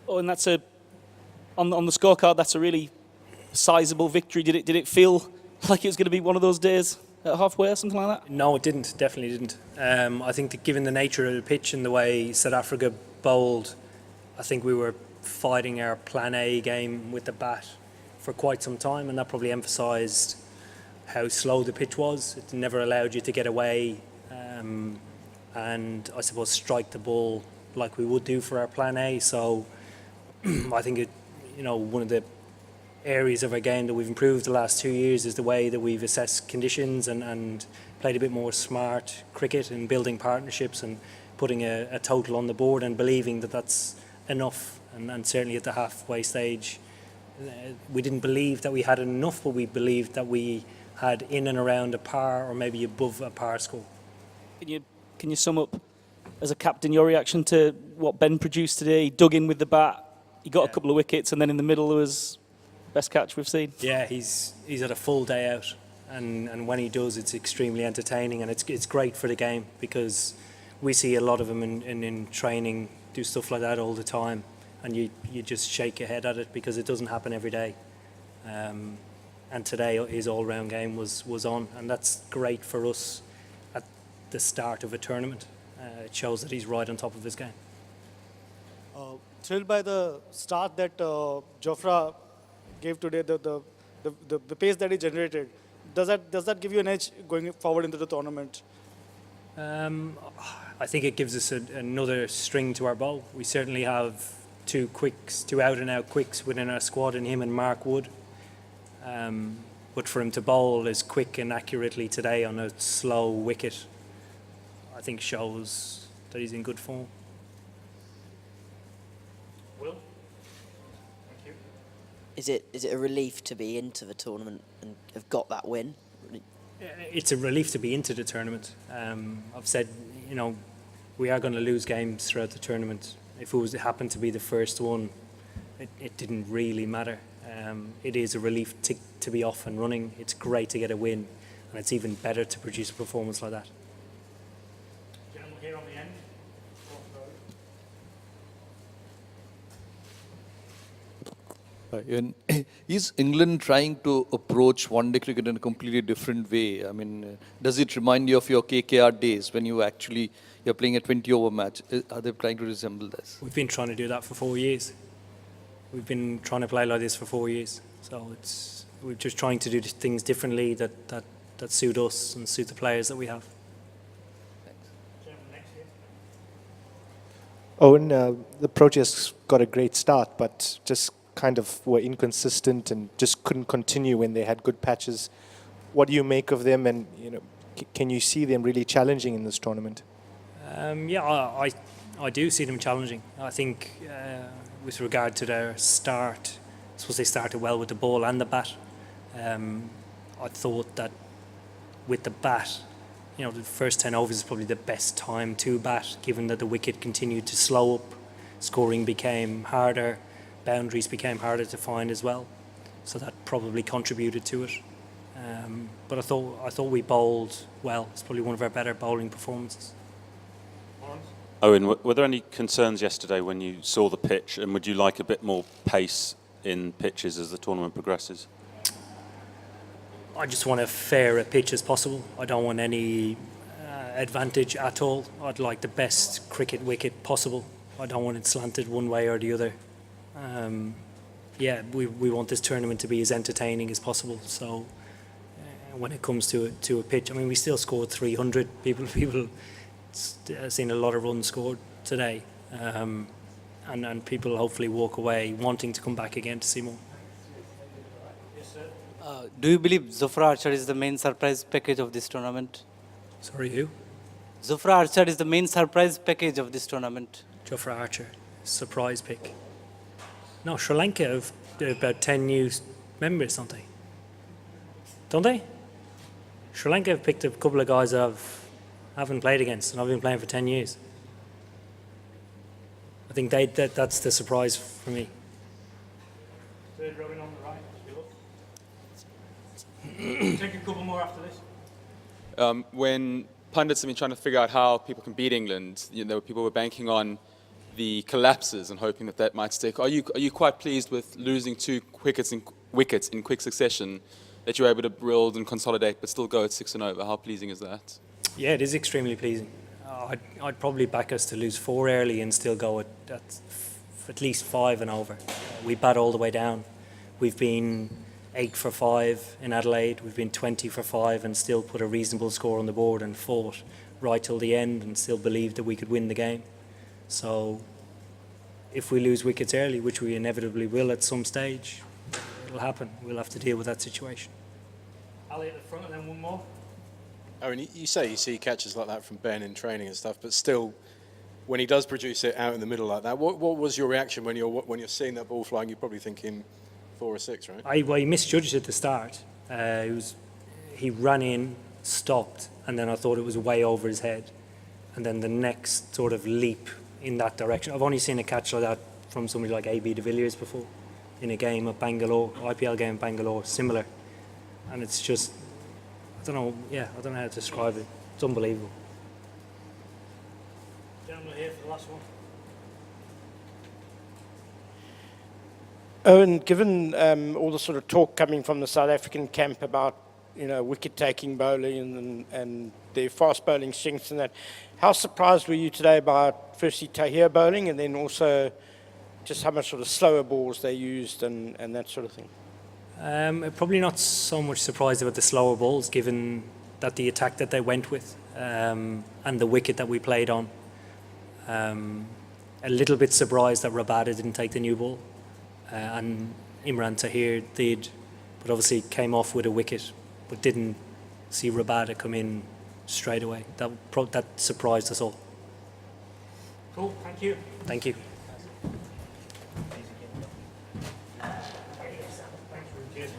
Oh, and that's on the scorecard. That's a really sizable victory. Did it feel like it was going to be one of those days at halfway or something like that? No, it didn't. Definitely didn't. I think that given the nature of the pitch and the way South Africa bowled, I think we were fighting our plan A game with the bat for quite some time, and that probably emphasised how slow the pitch was. It never allowed you to get away, and I suppose strike the ball like we would do for our plan A. So I think one of the areas of our game that we've improved the last 2 years is the way that we've assessed conditions and played a bit more smart cricket and building partnerships and putting a total on the board and believing that that's enough. And certainly at the halfway stage, we didn't believe that we had enough, but we believed that we had in and around a par or maybe above a par score. Can you sum up, as a captain, your reaction to what Ben produced today? He dug in with the bat, he got a couple of wickets, and then in the middle there was best catch we've seen. Yeah, he's had a full day out, and when he does, it's extremely entertaining, and it's great for the game because we see a lot of them in training do stuff like that all the time, and you just shake your head at it because it doesn't happen every day. And today his all-round game was on, and that's great for us at the start of a tournament. It shows that he's right on top of his game. Thrilled by the start that Jofra gave today, the pace that he generated. Does that give you an edge going forward into the tournament? I think it gives us another string to our bow. We certainly have two out-and-out quicks within our squad, in him and Mark Wood. But for him to bowl as quick and accurately today on a slow wicket, I think shows that he's in good form. Will? Thank you. Is it a relief to be into the tournament and have got that win? It's a relief to be into the tournament. I've said, we are going to lose games throughout the tournament. If it happened to be the first one, it didn't really matter. It is a relief to be off and running. It's great to get a win, and it's even better to produce a performance like that. Gentleman here on the end. Is England trying to approach one-day cricket in a completely different way? I mean, does it remind you of your KKR days when you're playing a 20-over match? Are they trying to resemble this? We've been trying to do that for 4 years. We've been trying to play like this for 4 years. So we're just trying to do things differently that suit us and suit the players that we have. Owen, the Proteas got a great start, but just kind of were inconsistent and just couldn't continue when they had good patches. What do you make of them, and can you see them really challenging in this tournament? I do see them challenging. I think with regard to their start, I suppose they started well with the ball and the bat. I thought that with the bat, the first 10 overs is probably the best time to bat, given that the wicket continued to slow up, scoring became harder, boundaries became harder to find as well. So that probably contributed to it. But I thought we bowled well. It's probably one of our better bowling performances. Owen, were there any concerns yesterday when you saw the pitch, and would you like a bit more pace in pitches as the tournament progresses? I just want a fair pitch as possible. I don't want any advantage at all. I'd like the best cricket wicket possible. I don't want it slanted one way or the other. We want this tournament to be as entertaining as possible. So when it comes to a pitch, I mean, we still scored 300. People seen a lot of runs scored today, and people hopefully walk away wanting to come back again to see more. Do you believe Jofra Archer is the main surprise package of this tournament? Sorry, who? Jofra Archer is the main surprise package of this tournament. Jofra Archer, surprise pick. No, Sri Lanka have about 10 new members, don't they? Don't they? Sri Lanka have picked a couple of guys that I haven't played against, and I've been playing for 10 years. I think that's the surprise for me. Third rowing on the right. Take a couple more after this. When pundits have been trying to figure out how people can beat England, people were banking on the collapses and hoping that that might stick. Are you quite pleased with losing 2 wickets in quick succession, that you're able to build and consolidate but still go at 6 and over? How pleasing is that? Yeah, it is extremely pleasing. I'd probably back us to lose 4 early and still go at least 5 and over. We bat all the way down. We've been 8 for 5 in Adelaide. We've been 20 for 5 and still put a reasonable score on the board and fought right till the end and still believed that we could win the game. So if we lose wickets early, which we inevitably will at some stage, it'll happen. We'll have to deal with that situation. Ali at the front and then one more. Eoin, you say you see catches like that from Ben in training and stuff, but still, when he does produce it out in the middle like that, what was your reaction when you're seeing that ball flying? You're probably thinking 4 or 6, right? Well, he misjudged at the start. He ran in, stopped, and then I thought it was way over his head. And then the next sort of leap in that direction. I've only seen a catch like that from somebody like A.B. de Villiers before in a game at Bangalore, IPL game at Bangalore, similar. And it's just, I don't know how to describe it. It's unbelievable. Gentleman here for the last one. Eoin, given all the sort of talk coming from the South African camp about wicket-taking bowling and their fast bowling strengths and that, how surprised were you today about firstly Tahir bowling and then also just how much sort of slower balls they used and that sort of thing? Probably not so much surprised about the slower balls, given that the attack that they went with and the wicket that we played on. A little bit surprised that Rabada didn't take the new ball, and Imran Tahir did, but obviously came off with a wicket, but didn't see Rabada come in straight away. That surprised us all. Cool, thank you. Thank you. Thanks, Cheers.